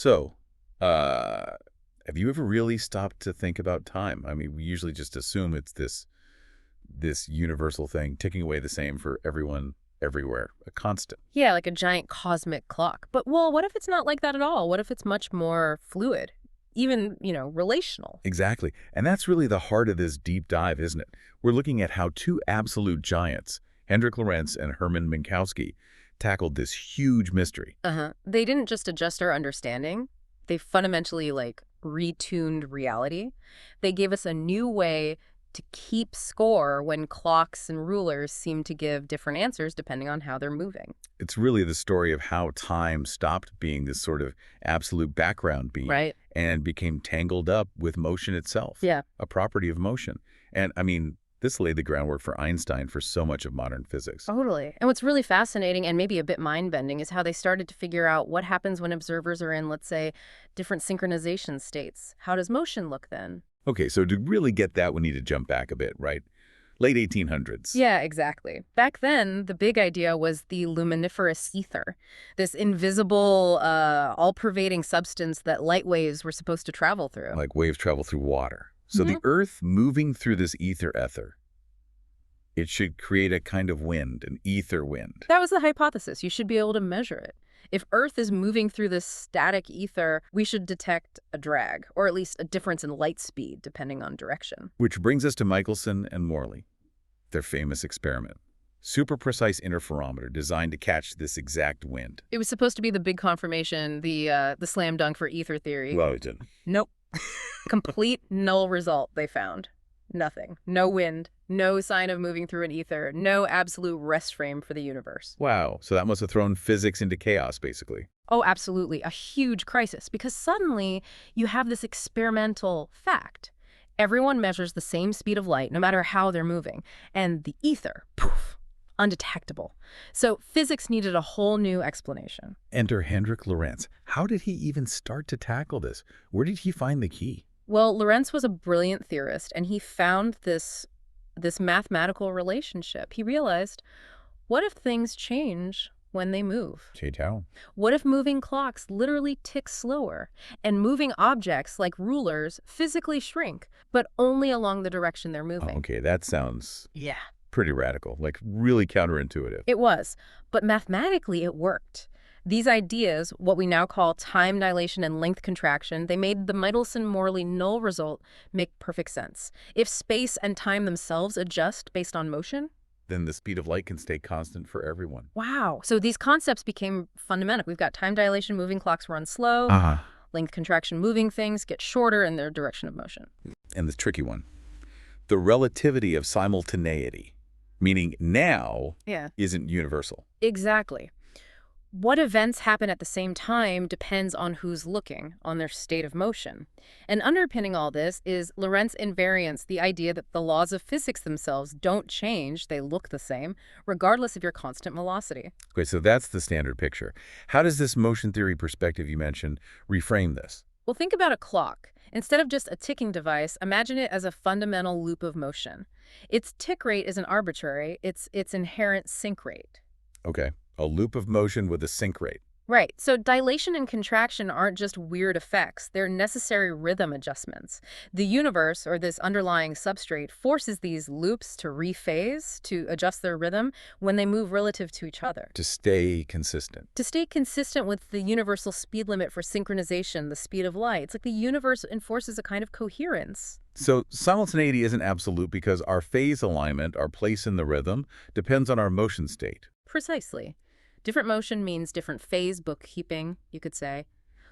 So, have you ever really stopped to think about time? I mean, we usually just assume it's this universal thing, ticking away the same for everyone, everywhere, a constant. Yeah, like a giant cosmic clock. But, well, what if it's not like that at all? What if it's much more fluid? Even, relational. Exactly. And that's really the heart of this deep dive, isn't it? We're looking at how two absolute giants, Hendrik Lorentz and Hermann Minkowski, tackled this huge mystery. They didn't just adjust our understanding. They fundamentally, retuned reality. They gave us a new way to keep score when clocks and rulers seem to give different answers depending on how they're moving. It's really the story of how time stopped being this sort of absolute background being Right. and became tangled up with motion itself, Yeah. a property of motion. And, I mean, this laid the groundwork for Einstein for so much of modern physics. Totally. And what's really fascinating and maybe a bit mind-bending is how they started to figure out what happens when observers are in, let's say, different synchronization states. How does motion look then? Okay, so to really get that, we need to jump back a bit, right? Late 1800s. Yeah, exactly. Back then, the big idea was the luminiferous ether, this invisible, all-pervading substance that light waves were supposed to travel through. Like waves travel through water. So the Earth moving through this ether, it should create a kind of wind, an ether wind. That was the hypothesis. You should be able to measure it. If Earth is moving through this static ether, we should detect a drag, or at least a difference in light speed, depending on direction. Which brings us to Michelson and Morley, their famous experiment. Super precise interferometer designed to catch this exact wind. It was supposed to be the big confirmation, the slam dunk for ether theory. Well, it didn't. Nope. Complete null result, they found. Nothing. No wind. No sign of moving through an ether. No absolute rest frame for the universe. Wow. So that must have thrown physics into chaos, basically. Oh, absolutely. A huge crisis. Because suddenly you have this experimental fact. Everyone measures the same speed of light, no matter how they're moving. And the ether, poof, undetectable. So physics needed a whole new explanation. Enter Hendrik Lorentz. How did he even start to tackle this? Where did he find the key? Well, Lorentz was a brilliant theorist, and he found this mathematical relationship. He realized, what if things change when they move? What if moving clocks literally tick slower, and moving objects like rulers physically shrink, but only along the direction they're moving? Oh, okay, that sounds Yeah. pretty radical, like really counterintuitive. It was, but mathematically it worked. These ideas, what we now call time dilation and length contraction, they made the Michelson-Morley null result make perfect sense. If space and time themselves adjust based on motion, Then the speed of light can stay constant for everyone. wow. So these concepts became fundamental. We've got time dilation, moving clocks run slow. Length contraction, moving things get shorter in their direction of motion. And the tricky one, the relativity of simultaneity, meaning now isn't universal. Exactly. What events happen at the same time depends on who's looking, on their state of motion. And underpinning all this is Lorentz invariance, the idea that the laws of physics themselves don't change, they look the same, regardless of your constant velocity. Okay, so that's the standard picture. How does this motion theory perspective you mentioned reframe this? Well, think about a clock. Instead of just a ticking device, imagine it as a fundamental loop of motion. Its tick rate isn't arbitrary, it's its inherent sync rate. Okay, a loop of motion with a sync rate. Right. So dilation and contraction aren't just weird effects. They're necessary rhythm adjustments. The universe, or this underlying substrate, forces these loops to rephase, to adjust their rhythm when they move relative to each other. To stay consistent. To stay consistent with the universal speed limit for synchronization, the speed of light. It's like the universe enforces a kind of coherence. So simultaneity isn't absolute because our phase alignment, our place in the rhythm, depends on our motion state. Precisely. Different motion means different phase bookkeeping, you could say.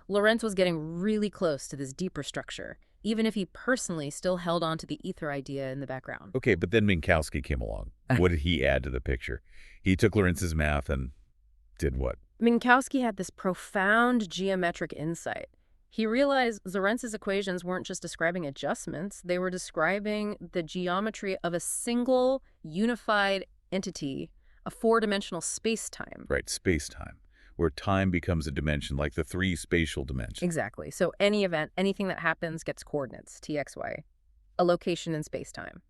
Lorentz was getting really close to this deeper structure, even if he personally still held on to the ether idea in the background. Okay, but then Minkowski came along. What did he add to the picture? He took Lorentz's math and did what? Minkowski had this profound geometric insight. He realized Lorentz's equations weren't just describing adjustments, they were describing the geometry of a single, unified entity, a four-dimensional space-time. Right, space-time, where time becomes a dimension, like the three spatial dimensions. Exactly. So any event, anything that happens gets coordinates, t, x, y, a location in space-time.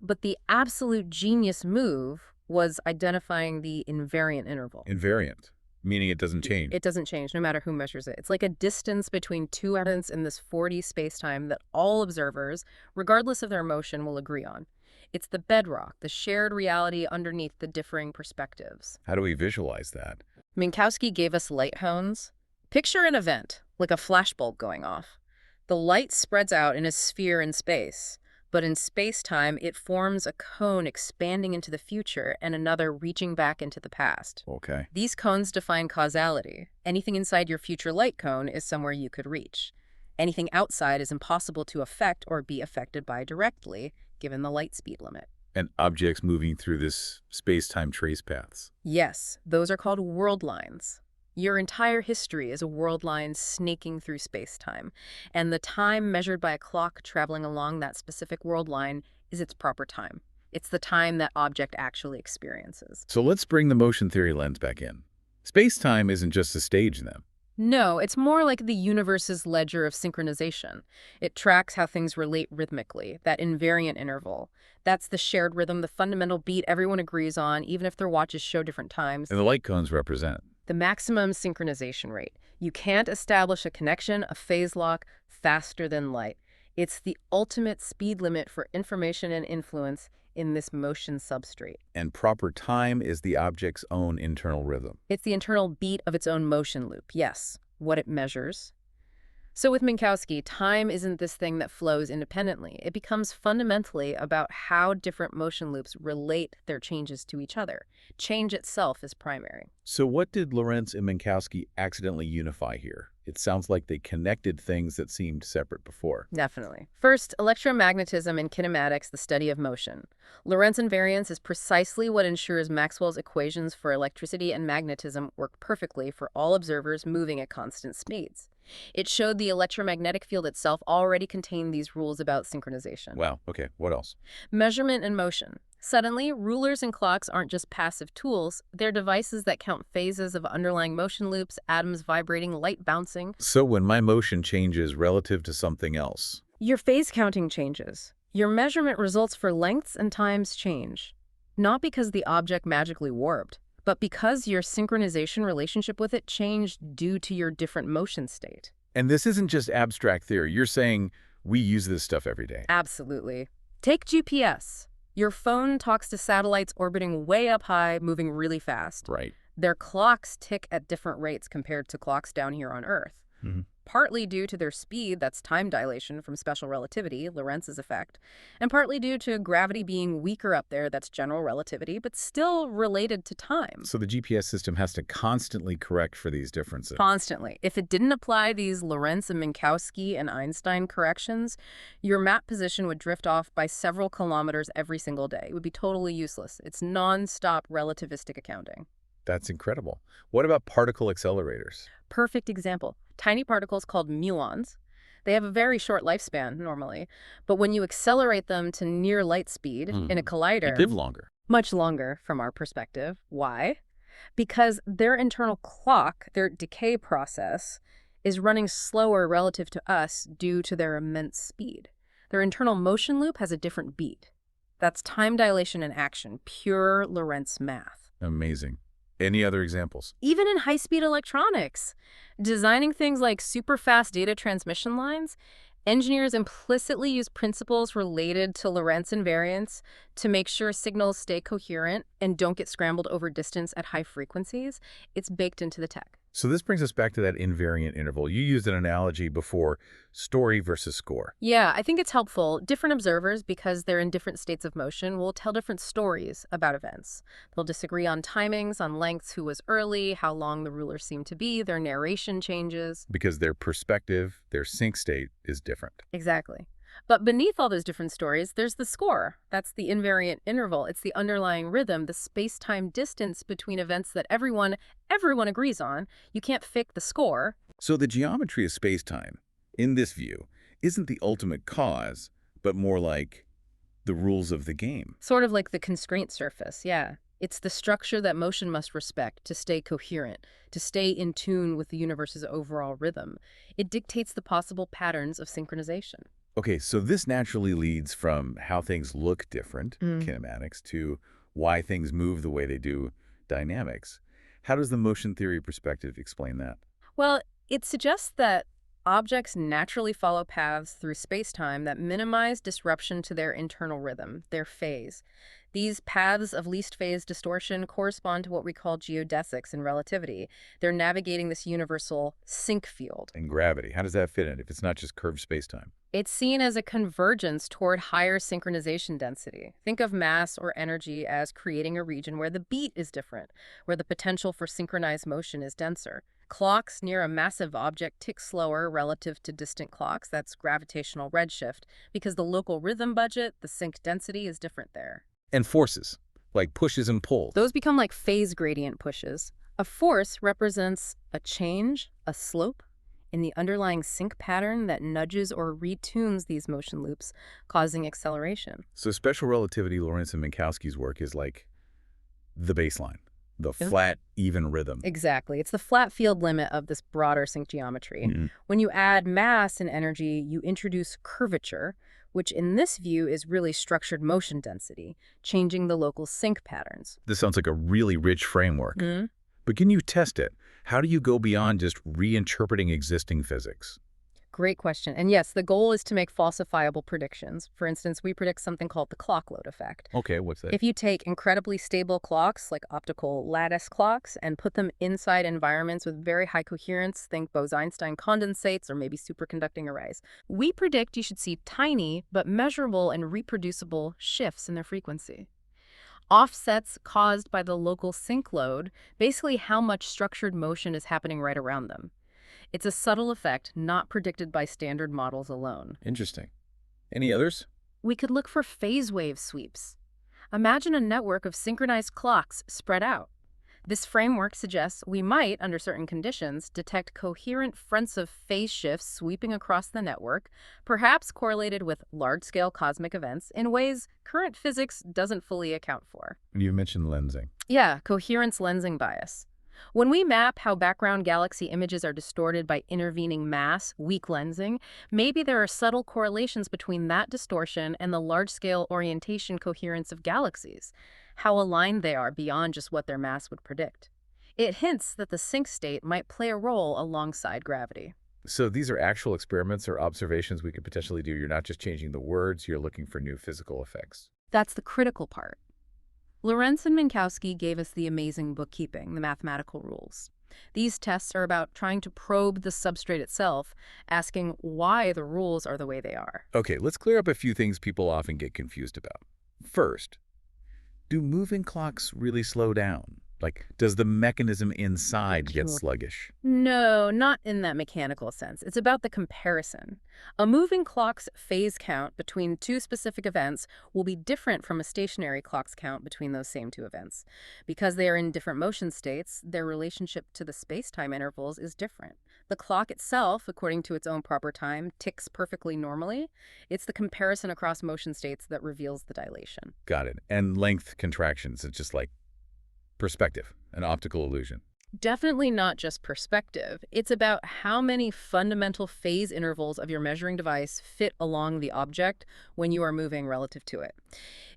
But the absolute genius move was identifying the invariant interval. Invariant. Meaning it doesn't change. It doesn't change no matter who measures it. It's like a distance between two elements in this 4D spacetime that all observers, regardless of their motion, will agree on. It's the bedrock, the shared reality underneath the differing perspectives. How do we visualize that? Minkowski gave us light hones. Picture an event, like a flashbulb going off. The light spreads out in a sphere in space, but in space-time, it forms a cone expanding into the future and another reaching back into the past. Okay. These cones define causality. Anything inside your future light cone is somewhere you could reach. Anything outside is impossible to affect or be affected by directly, given the light speed limit. And objects moving through this space-time trace paths. Yes, those are called worldlines. Your entire history is a world line snaking through space-time, and the time measured by a clock traveling along that specific world line is its proper time. It's the time that object actually experiences. So let's bring the motion theory lens back in. Space-time isn't just a stage then. No, it's more like the universe's ledger of synchronization. It tracks how things relate rhythmically, that invariant interval. That's the shared rhythm, the fundamental beat everyone agrees on, even if their watches show different times. And the light cones represent it. The maximum synchronization rate. You can't establish a connection, a phase lock, faster than light. It's the ultimate speed limit for information and influence in this motion substrate. And proper time is the object's own internal rhythm. It's the internal beat of its own motion loop, yes, what it measures. So with Minkowski, time isn't this thing that flows independently. It becomes fundamentally about how different motion loops relate their changes to each other. Change itself is primary. So what did Lorentz and Minkowski accidentally unify here? It sounds like they connected things that seemed separate before. Definitely. First, electromagnetism and kinematics, the study of motion. Lorentz invariance is precisely what ensures Maxwell's equations for electricity and magnetism work perfectly for all observers moving at constant speeds. It showed the electromagnetic field itself already contained these rules about synchronization. Wow, okay, what else? Measurement and motion. Suddenly, rulers and clocks aren't just passive tools, they're devices that count phases of underlying motion loops, atoms vibrating, light bouncing. So when my motion changes relative to something else, Your phase counting changes. Your measurement results for lengths and times change. Not because the object magically warped, but because your synchronization relationship with it changed due to your different motion state. and this isn't just abstract theory, you're saying we use this stuff every day. Absolutely. Take GPS. Your phone talks to satellites orbiting way up high, moving really fast. Right. Their clocks tick at different rates compared to clocks down here on Earth. Mhm. Partly due to their speed, that's time dilation from special relativity, Lorentz's effect, and partly due to gravity being weaker up there, that's general relativity, but still related to time. So the GPS system has to constantly correct for these differences. Constantly. If it didn't apply these Lorentz and Minkowski and Einstein corrections, your map position would drift off by several kilometers every single day. It would be totally useless. It's non-stop relativistic accounting. That's incredible. What about particle accelerators? Perfect example. Tiny particles called muons. They have a very short lifespan normally, but when you accelerate them to near light speed in a collider, They live longer. much longer from our perspective. Why? Because their internal clock, their decay process, is running slower relative to us due to their immense speed. Their internal motion loop has a different beat. That's time dilation in action, pure Lorentz math. Amazing. Any other examples? Even in high-speed electronics, designing things like super-fast data transmission lines, engineers implicitly use principles related to Lorentz invariance to make sure signals stay coherent and don't get scrambled over distance at high frequencies. It's baked into the tech. So this brings us back to that invariant interval. You used an analogy before, story versus score. Yeah, I think it's helpful. Different observers, because they're in different states of motion, will tell different stories about events. They'll disagree on timings, on lengths, who was early, how long the rulers seem to be, their narration changes. Because their perspective, their sync state is different. Exactly. But beneath all those different stories, there's the score. That's the invariant interval. It's the underlying rhythm, the space-time distance between events that everyone agrees on. You can't fake the score. So the geometry of space-time, in this view, isn't the ultimate cause, but more like the rules of the game. Sort of like the constraint surface, yeah. It's the structure that motion must respect to stay coherent, to stay in tune with the universe's overall rhythm. It dictates the possible patterns of synchronization. Okay, so this naturally leads from how things look different, kinematics, to why things move the way they do, dynamics. How does the motion theory perspective explain that? Well, it suggests that objects naturally follow paths through space-time that minimize disruption to their internal rhythm, their phase. These paths of least phase distortion correspond to what we call geodesics in relativity. They're navigating this universal sync field. And gravity, how does that fit in if it's not just curved space-time? It's seen as a convergence toward higher synchronization density. Think of mass or energy as creating a region where the beat is different, where the potential for synchronized motion is denser. Clocks near a massive object tick slower relative to distant clocks. That's gravitational redshift, because the local rhythm budget, the sync density, is different there. And forces, like pushes and pulls. Those become like phase gradient pushes. A force represents a change, a slope, in the underlying sync pattern that nudges or retunes these motion loops, causing acceleration. So special relativity, Lorentz and Minkowski's work is like the baseline, the flat, even rhythm. Exactly. It's the flat field limit of this broader sync geometry. When you add mass and energy, you introduce curvature, which in this view is really structured motion density, changing the local sync patterns. This sounds like a really rich framework. But can you test it? How do you go beyond just reinterpreting existing physics? Great question. And yes, the goal is to make falsifiable predictions. For instance, we predict something called the clock load effect. Okay, what's that? If you take incredibly stable clocks, like optical lattice clocks, and put them inside environments with very high coherence, think Bose-Einstein condensates or maybe superconducting arrays, we predict you should see tiny but measurable and reproducible shifts in their frequency. Offsets caused by the local sync load, basically how much structured motion is happening right around them. It's a subtle effect not predicted by standard models alone. Interesting. Any others? We could look for phase wave sweeps. Imagine a network of synchronized clocks spread out. This framework suggests we might, under certain conditions, detect coherent fronts of phase shifts sweeping across the network, perhaps correlated with large-scale cosmic events in ways current physics doesn't fully account for. You mentioned lensing. Yeah, coherence-lensing bias. When we map how background galaxy images are distorted by intervening mass, weak lensing, maybe there are subtle correlations between that distortion and the large-scale orientation coherence of galaxies, how aligned they are beyond just what their mass would predict. It hints that the sync state might play a role alongside gravity. So these are actual experiments or observations we could potentially do. You're not just changing the words, you're looking for new physical effects. That's the critical part. Lorentz and Minkowski gave us the amazing bookkeeping, the mathematical rules. These tests are about trying to probe the substrate itself, asking why the rules are the way they are. Okay, let's clear up a few things people often get confused about. First, do moving clocks really slow down? Like, does the mechanism inside get sluggish? No, not in that mechanical sense. It's about the comparison. A moving clock's phase count between two specific events will be different from a stationary clock's count between those same two events. Because they are in different motion states, their relationship to the space-time intervals is different. The clock itself, according to its own proper time, ticks perfectly normally. It's the comparison across motion states that reveals the dilation. Got it. And length contractions, it's just like perspective, an optical illusion. Definitely not just perspective. It's about how many fundamental phase intervals of your measuring device fit along the object when you are moving relative to it.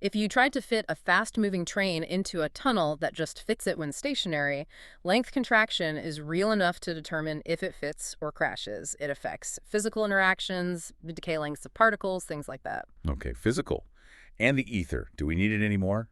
If you tried to fit a fast-moving train into a tunnel that just fits it when stationary, length contraction is real enough to determine if it fits or crashes. It affects physical interactions, the decay lengths of particles, things like that. Okay, physical. And the ether. Do we need it anymore?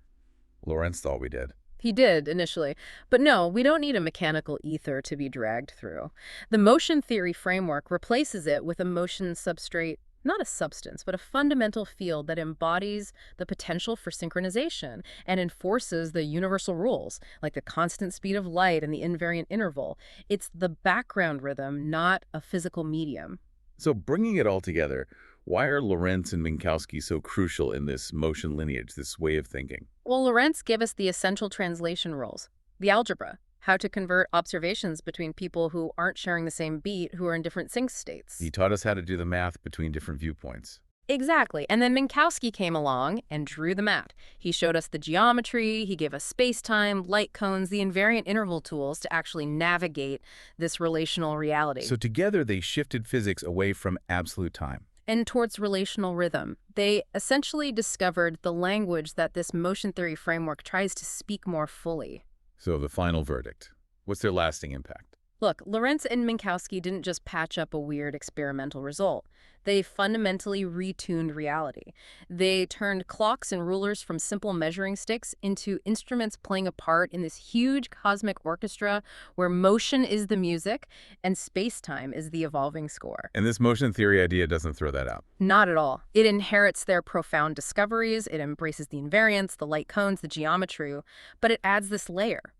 Lorentz thought we did. He did, initially. But no, we don't need a mechanical ether to be dragged through. The motion theory framework replaces it with a motion substrate, not a substance, but a fundamental field that embodies the potential for synchronization and enforces the universal rules, like the constant speed of light and the invariant interval. It's the background rhythm, not a physical medium. So bringing it all together, why are Lorentz and Minkowski so crucial in this motion lineage, this way of thinking? Well, Lorentz gave us the essential translation rules, the algebra, how to convert observations between people who aren't sharing the same beat, who are in different sync states. He taught us how to do the math between different viewpoints. Exactly. And then Minkowski came along and drew the map. He showed us the geometry, he gave us space-time, light cones, the invariant interval tools to actually navigate this relational reality. So together they shifted physics away from absolute time and towards relational rhythm. They essentially discovered the language that this motion theory framework tries to speak more fully. So the final verdict. What's their lasting impact? Look, Lorentz and Minkowski didn't just patch up a weird experimental result. They fundamentally retuned reality. They turned clocks and rulers from simple measuring sticks into instruments playing a part in this huge cosmic orchestra where motion is the music and space-time is the evolving score. And this motion theory idea doesn't throw that out. Not at all. It inherits their profound discoveries, it embraces the invariance, the light cones, the geometry, but it adds this layer.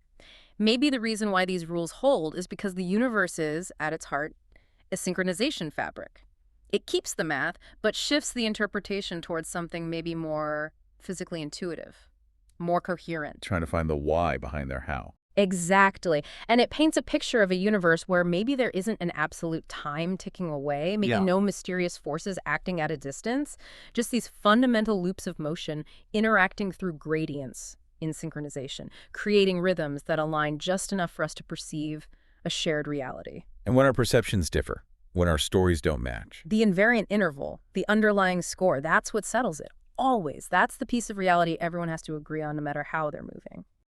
Maybe the reason why these rules hold is because the universe is, at its heart, a synchronization fabric. It keeps the math, but shifts the interpretation towards something maybe more physically intuitive, more coherent. Trying to find the why behind their how. Exactly. And it paints a picture of a universe where maybe there isn't an absolute time ticking away, maybe no mysterious forces acting at a distance, just these fundamental loops of motion interacting through gradients in synchronization, creating rhythms that align just enough for us to perceive a shared reality. And when our perceptions differ, when our stories don't match. The invariant interval, the underlying score, that's what settles it. Always. That's the piece of reality everyone has to agree on no matter how they're moving.